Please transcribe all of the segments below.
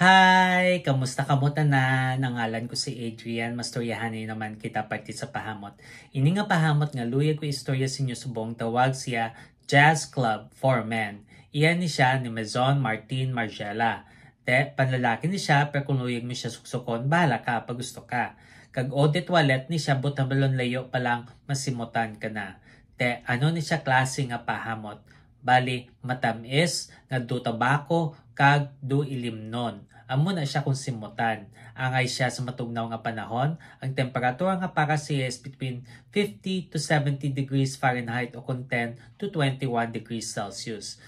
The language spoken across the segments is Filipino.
Hi! Kamusta kamo tanan? Nangalan ko si Adrian. Mastoryahanay naman kita parte sa pahamot. Ini nga pahamot nga luyag ko istorya sa inyo subong tawag siya Jazz Club for Men. Iyan ni siya ni Maison Martin Margiela. Panlalaki ni siya pero kung luyag mo siya suksukon, bahala ka pag gusto ka. Kag audit wallet ni siya butang balon layo palang masimutan ka na. Ano ni siya klase nga pahamot? Bali, matamis, nga do tabako, kag do ilimnon. Amo na siya kung simutan. Angay siya sa matugnaw nga panahon. Ang temperatura nga para siya is between 50 to 70 degrees Fahrenheit o kung 10 to 21 degrees Celsius.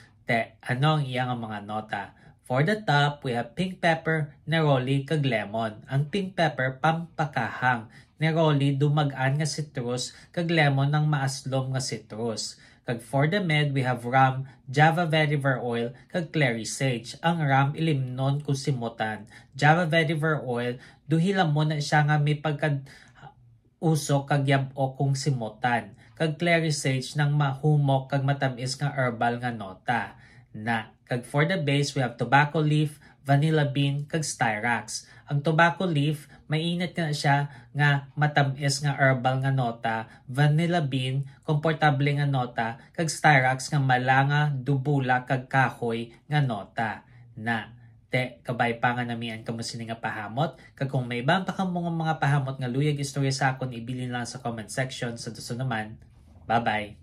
Ano ang iyang mga nota? For the top, we have pink pepper, neroli, kag lemon. Ang pink pepper, pampakahang. Neroli, dumagaan nga citrus, kag lemon ng maaslom nga citrus. Kag for the med, we have rum, Java vetiver oil, kag clary sage. Ang rum, ilimnon kung simutan. Java vetiver oil, duhilam mo na siya nga may pagka-uso kag yab-o kung simutan. Kag clary sage nang mahumok kag matamis nga herbal nga nota. Kag for the base, we have tobacco leaf, vanilla bean, kag styrax. Ang tobacco leaf, mainit na siya nga matamis nga herbal nga nota, vanilla bean, komportable nga nota, kag styrax nga malanga, dubula, kag kahoy nga nota. Kabay pa nga namian kamo sini nga pahamot. Kag kung may ibang pa kamo mga pahamot nga luyag istorya sa akon, ibilin lang sa comment section. Sa duso naman, bye-bye!